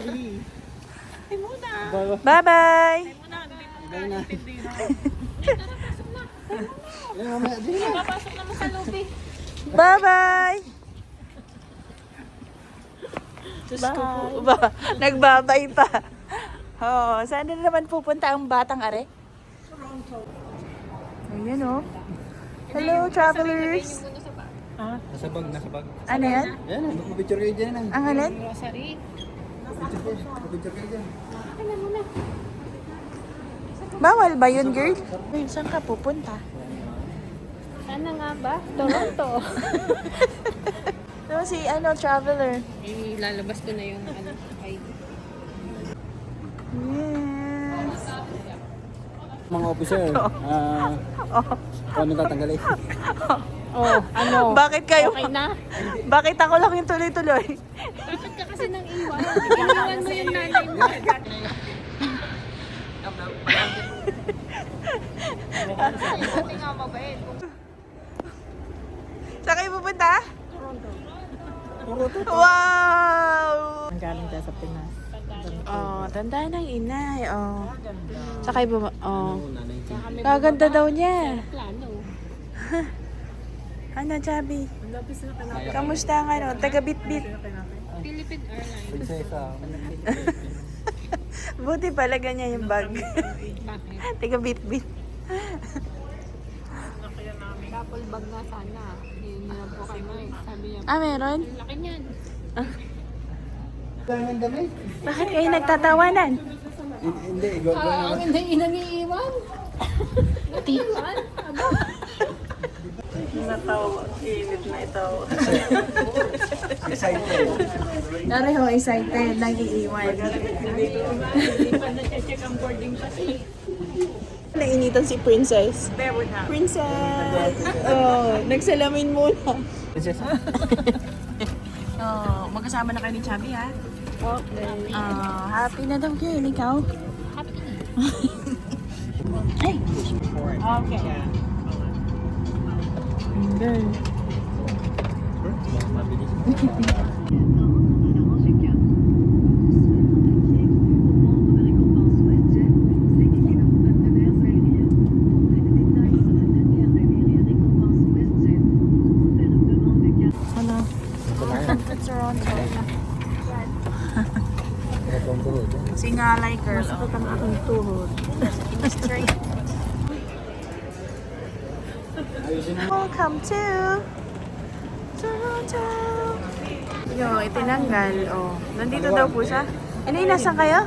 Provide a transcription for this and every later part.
Ay muna. Bye-bye! Ay muna. Hindi na. Papasok naman sa loob eh. Bye-bye! Nagbabay pa. Oh, saan na naman pupunta ang batang are? Ayan oh. Hello, travelers! Nasa bag. Ano yan? Yan, magpapicture kayo dyan. Ang alin? Rosary. Magpapicture kayo dyan. Bawal ba yun, girl? Girl, saan ka pupunta? Sana nga ba? Toronto. No, si traveler. Lalabas ko na yung ID. Yes. Mga officer, ano tatanggalin? Oh, ano? Bakit kayo? Okay na? Bakit ako lang yung tuloy-tuloy? Dapat ka kasi nang iwan. Iwan mo yung nanay mo. Buti nga mabait. Saan kayo pupunta? Toronto. Wow! Ang galing tayo sa Pinas. Oh, tanda ng inay. Oh. Saan kayo oh. Nanay ko. Kaganda daw niya. Plano. Ano, Chubby? Lapis na kanapin. Kamusta ang taga-bit-bit? Philippine Airlines. Prinsesa. Buti pala ganyan yung bag. Bakit? Taga-bit-bit. Couple bag na sana. Hindi na po kay Mike. Sabi niya, Ah, meron? ang laki niyan. Kailangan damit? Bakit kayo nagtatawanan? Hindi, go Ang hindi inangiiwan. Iwan? Aba. Natawa. Init na ito. excited. Nareho, excited. Nag-iiwan. Hindi pa na-check ang boarding kasi. Nainitan si Princess. Princess! Oh, nagsalamin muna. Prinsesa. Oh, magkasama na kayo ni Chubby, ha? Okay. Happy na daw kayo. Ikaw? Ay! Okay. Girl. Mabilis. Ano? Ito Toronto. ang tuhod. Singalay, girl. Masakit ang aking tuhod. Straight. Ayusin mo. Welcome to Toronto. Yo, itinanggal. Oh, nandito daw po siya. Ano yun, nasan kayo?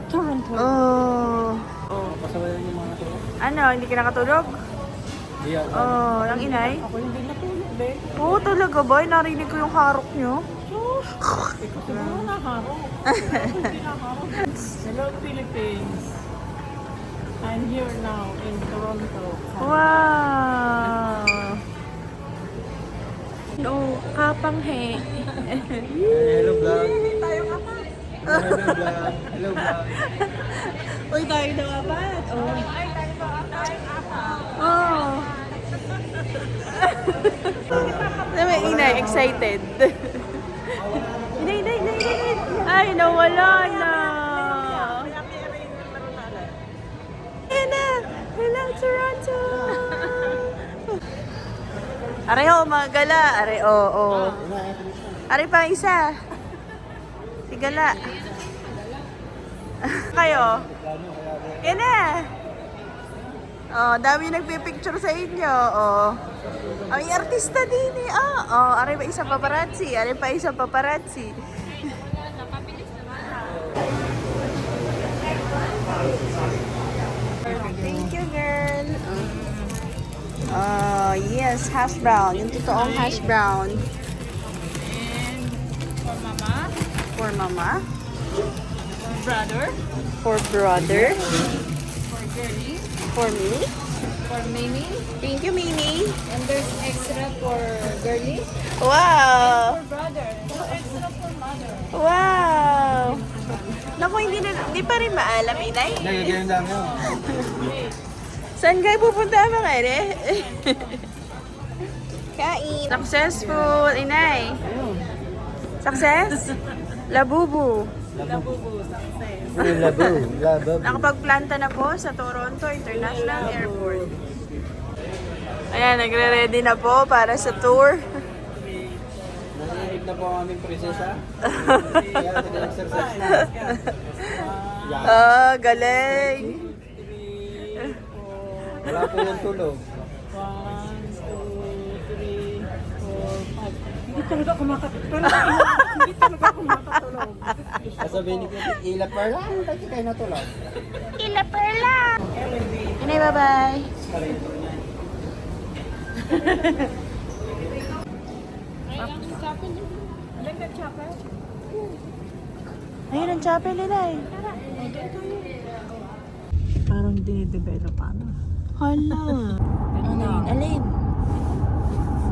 Toronto. Oh. Oh. Pasawayan yung mga tuhod. Ano, hindi ka nakatulog? Hindi ako. Oh, ang inay? Ako hindi natulog, be. Oo, talaga ba? Narinig ko yung harok nyo. Siguro nakaro. Hindi nakaro. Hello, Philippines. I'm here now in Toronto. Wow! No, kapanghe. Hello vlog. Tayo ka pa. Hello vlog. Hello vlog. Uy, tayo daw apat. Oh. Ay, tayo ba? Tayo apa. Oh. Sabi, inay, excited. Inay. Ay, nawala na. Ayan na. Hello, Toronto. Areho, mga gala. Oh. Are pa isa. Si gala. Kayo? Yan na. Oh, dami nagpipicture sa inyo. Oh. Ay, artista din eh. Are pa isang paparazzi. Thank you, girl. Yes, hash brown. Yung totoong hash brown. And for mama, For mama. brother, For brother. for girlie, For me. for Mimi, Thank you, Mimi. and there's extra for girlie, Wow. for brother, so extra for mother. Wow. Naku, hindi pa rin maalam, inay. Nagagawin dami ako. Saan kayo pupunta, mga ere? Kain. Successful, inay. Success? Labubu. Labubu, success. Labo. Nakapagplanta na po sa Toronto International Airport. Ayan, nagre-ready na po para sa tour. Narinig na po ang aming prinsesa. Kaya nag-exercise na. Ah, galing. Wala po yung tulog. 1, 2, 3, 4, 5. Hindi talaga kumakatulog. Sasabihin ni Kitty, ila pa lang. Bakit kayo natulog? Ila perla. Inay, bye-bye. Ayun ang chapel nila eh. Parang dinidevelop ano. Hala. Ano yun? Alin?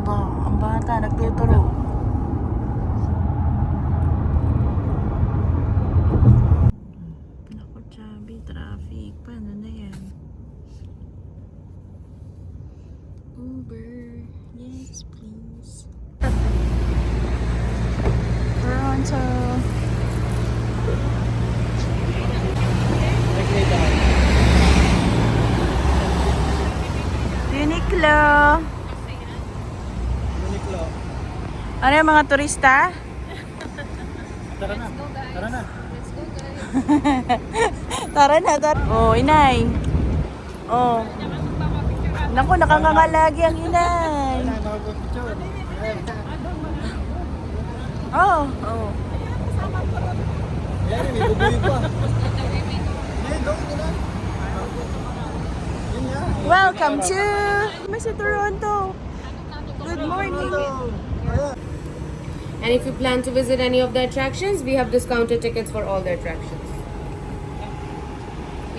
Ba, ang bata nagtuturo. Naku, Chubby, traffic. Paano na yan? Uber. Yes, please. Toronto. Uniqlo. Uniqlo. Ano yung mga turista? Tara na. Tara na. Tara na, tara. Oh, inay. Oh. Naku, nakangangalagi ang inay. Nakapag-picture. Oh, oh. Ayan, may bubuyin pa. Ayan, doon nila. Yun nga. Welcome to Mr. Toronto. Good morning. And if you plan to visit any of the attractions, we have discounted tickets for all the attractions.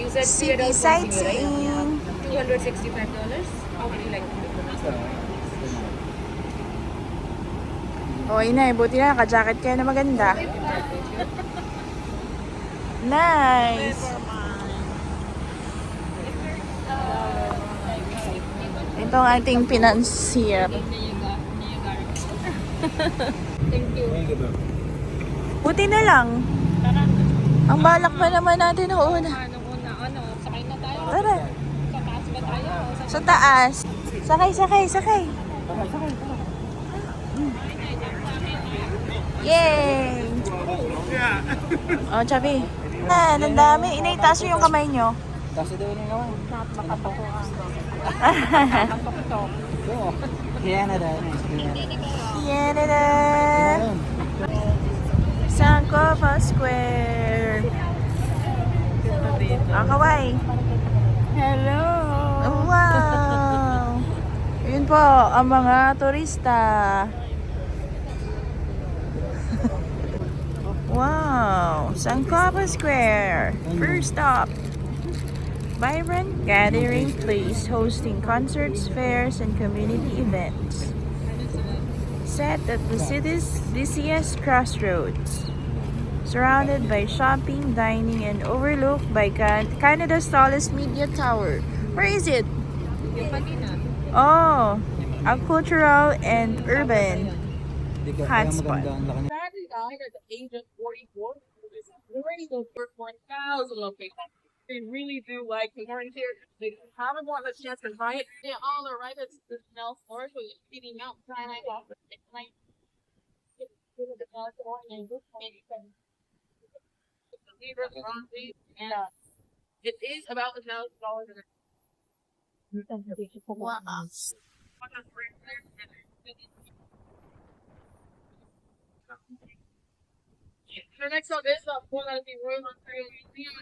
You said City $3, sightseeing. $265. How would you like to do it? Oh, inay, buti na naka-jacket kayo na maganda. Nice. Ito ang ating financier. Thank you, bro. Buti na lang. Ang balak pa naman natin na una. Sakay na tayo. Tara. Sa taas ba tayo? Sa taas. Sakay, sakay, sakay. Yay! Oh, Chabi. Ah, ang dami. Inay, taas yung kamay nyo. Kasi daw yung naman. Oo. Canada. Canada! Sankofa Square. Kawai. Hello! Wow! Yun po, ang mga turista. Wow! Sankofa Square. First stop. Vibrant gathering place hosting concerts, fairs, and community events. Set at the city's busiest crossroads. Surrounded by shopping, dining, and overlooked by Canada's tallest media tower. Where is it? Oh, a cultural and urban hotspot. Sadly died at the age of 44. Already the first 1,000 locations. They really do like Warren here. They haven't wanted a chance to try it. They all are right at the Snell Forest with feeding Mount Sinai off. It's like it is about $1,000. Wow. The next one is one of the Royal Ontario Museum.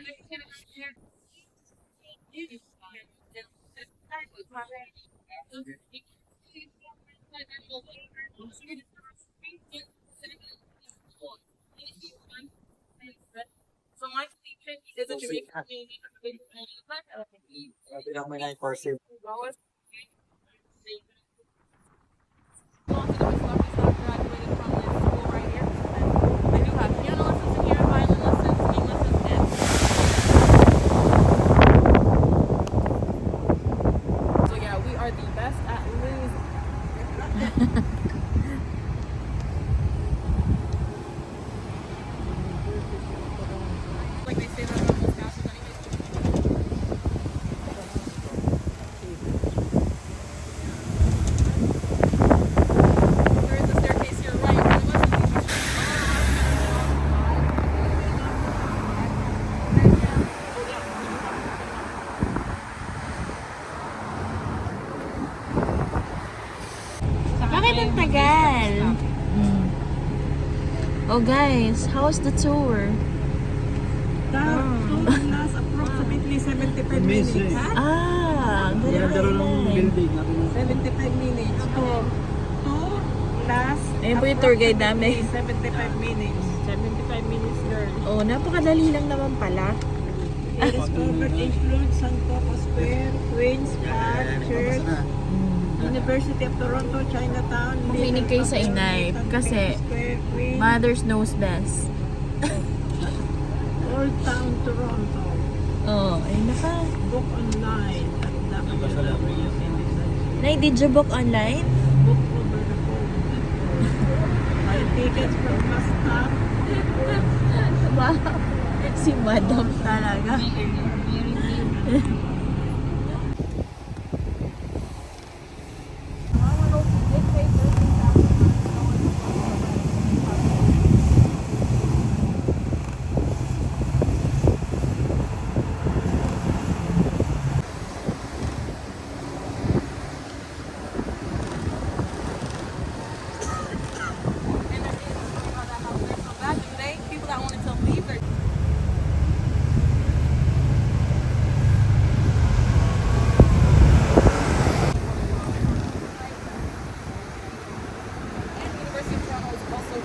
So my teacher is a Jamaican community. Sabi lang may na-enforcer. ba't ang tagal? Oh guys, how's the tour? Last approximately 75 minutes. Ah, Daro ng building. 75 minutes. To last Ayun po yung tour guide namin. 75 minutes. 75 minutes, girl. Oh, napakadali lang naman pala. It is covered includes Sankofa Square, Queen's Park, Church, University of Toronto, Chinatown, Makinig kayo sa inay kasi Square, Queen, mothers knows best. Old Town, Toronto. Oh, ay naka. Book online at Nay, did you book online? book over the phone. Buy tickets from bus stop. Wow. Si Madam talaga. People that wanted to leave their University of Toronto is also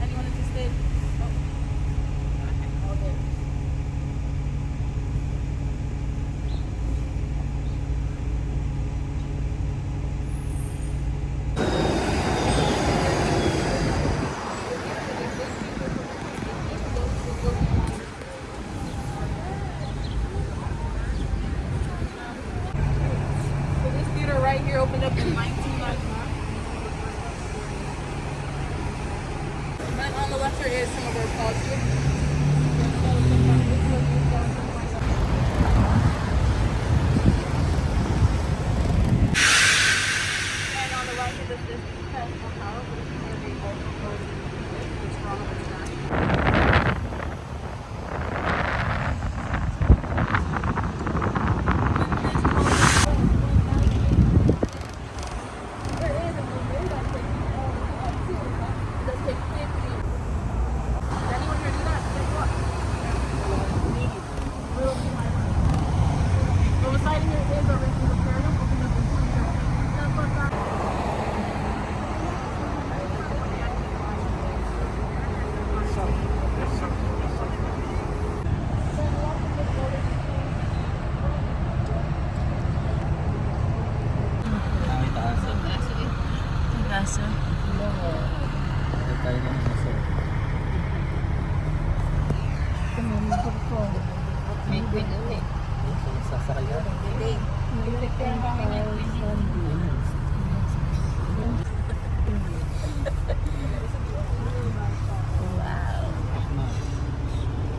anyone interested? So this theater right here opened up in 1999. And then on the left here is some of our positives. And on the right here is this Tesla Tower, which is where they also closed the Toronto International. Ay, taas. Kaso, Tayo ng sasal. Sasakay ka?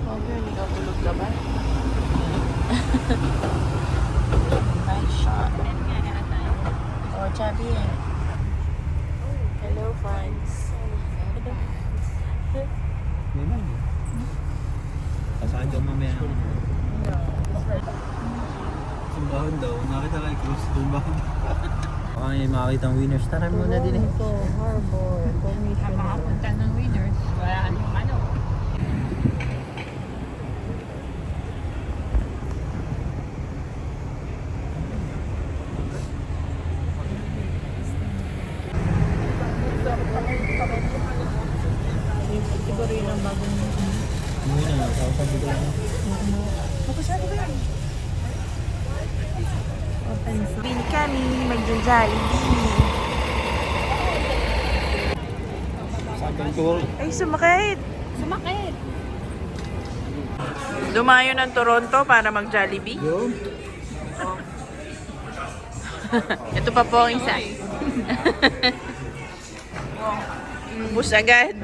okay, nagabulog ka ba? Nice shot. Oh, chubby eh. Hello, friends. Meron. Sasakay daw mamaya. Sumbahan daw. Nakita lang cruise. Sumbahan. Baka may makakita ang winners. Tara muna din eh. Harbor, Makapunta ng winners. Wala yung ano. siguro yun ang bagong Muna, sabi ko lang. Bin kami, magja-Jollibee. Second tour. Ay, sumakit! Sumakit! Dumayo ng Toronto para mag-Jollibee. Yun. Ito pa po ang isa. Ubus agad.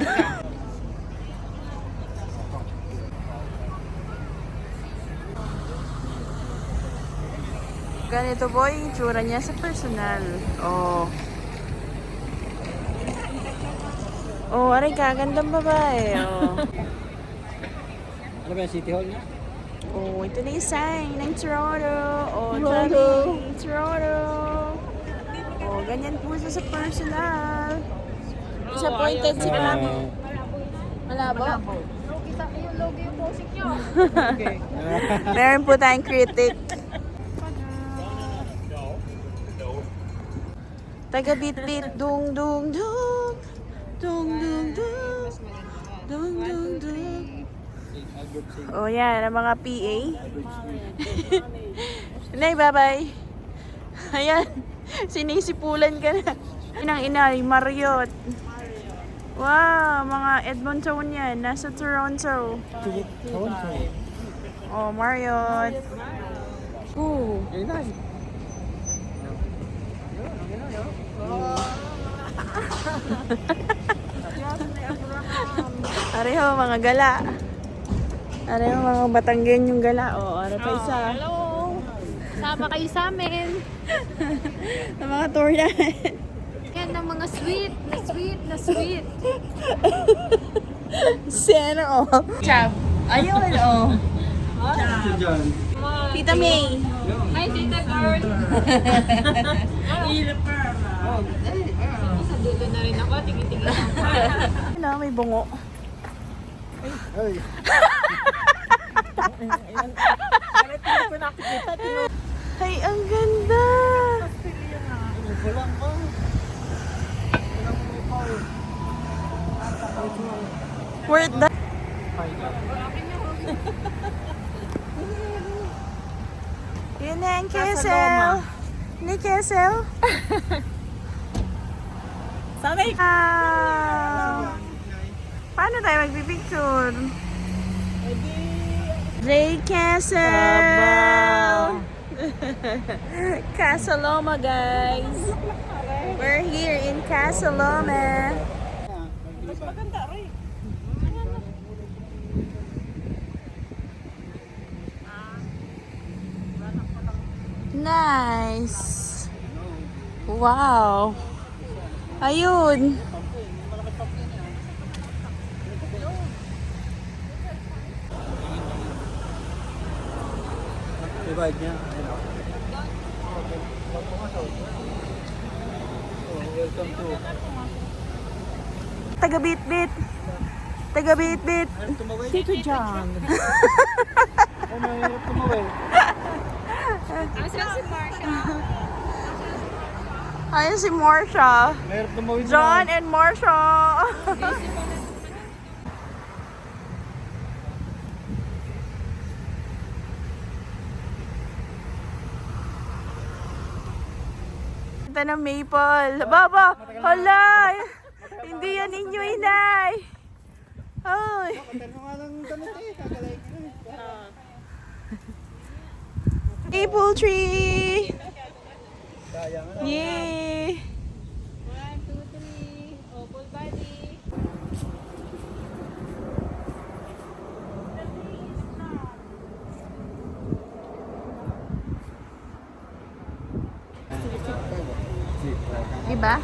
Ganito po yung itsura niya sa personal. Oh. Oh, aray ka, gandang babae. Oh. Ano ba yung City Hall niya? Oh, ito na yung sign ng Toronto. Oh, Toronto. Toronto. Oh, ganyan po siya sa personal. Disappointed si Mami. Malabo. Meron po tayong critic. Taga bit-bit, dung dung dung. Dung dung dung. Dung dung dung. Oh, yan, ang mga PA. Nay, bye-bye. Ayan, sinisipulan ka na. Inang inay, Marriott. Wow, mga Edmonton yan. Nasa Toronto. Oh, Marriott. Ooh. Areho, mga gala. Areho, mga Batanggen yung gala. Oh, ano pa isa. Hello! Sama kayo sa amin. Ang mga tour na. Yan ang mga sweet, na sweet, na sweet. Sana all. Chab. Ayun, oh. Ito dyan. Tita May. Hi, tita girl. Sa dulo na rin ako, tingin-tingin ako. Ano, may bungo. Ay. Ay, ang ganda. Worth that. Yun na ang Kessel. Ni Kessel. Wow. Paano tayo magbibigture? Ray Castle! Casaloma, guys. We're here in Casaloma. Nice. Wow. Ayun. Divide niya. Welcome to. Taga bit-bit. Taga bit-bit. Tito John. Oh, mahirap tumaway. Asan si Marsha? Ayun si Marsha. Mahirap tumaway. John and Marsha. Ito na maple. Baba! Hala! Hindi yan inyo, inay. Ay. Maple tree! Yay! 1, 2, 3. Oh, full body. Diba?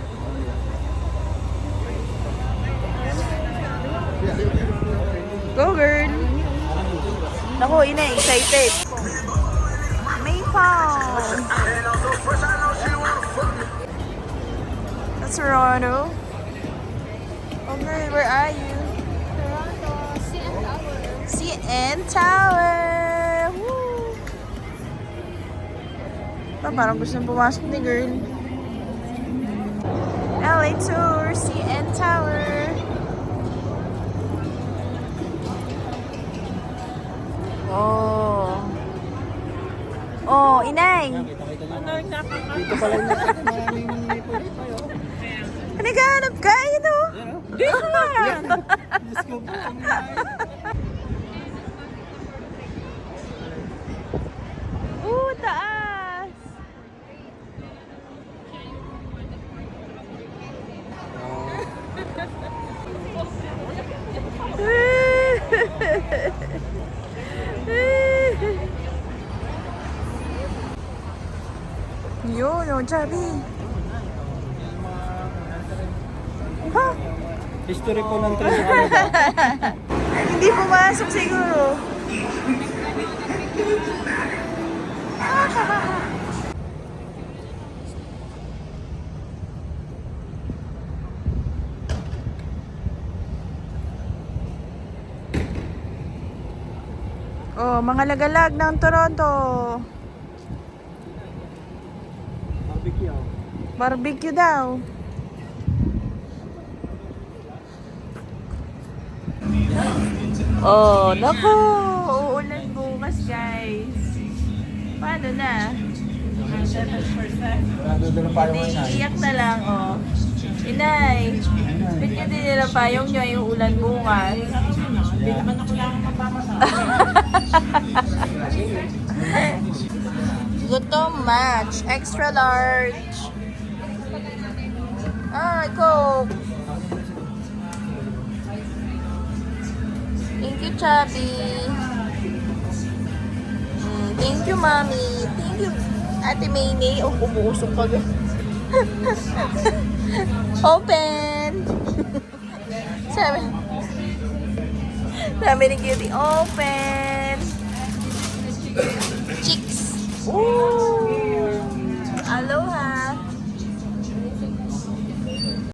Go girl! Naku, ina, excited. Maple! That's Toronto. Oh girl, where are you? Toronto, CN Tower. CN Tower! Woo! Parang gusto nang pumasok ni girl. LA Tour, CN Tower. Oh. Oh, inay. Dito pala yung maraming maple dito. Naghahanap ka, ito. Dito lang! Diyos ko po. Taas. Yun, oh, Chubby. Ha? History po ng train sa Canada. Hindi pumasok siguro. Oh, mga lagalag ng Toronto. Barbecue. Barbecue daw. Oh, naku! Uulan bukas, guys. Paano na? Doon pa yung Hindi, inay. iyak na lang, oh. Inay, ba't nyo din nila payong nyo yung ulan bukas? Hindi naman ako lang mapapasa. Gutom match. Extra large. Ah, Coke. Thank you, Chubby. Thank you, Mommy. Thank you, Ate Mayne. Oh, umuusok ka. Open! Sabi ni Cutie, open! Chicks! Ooh!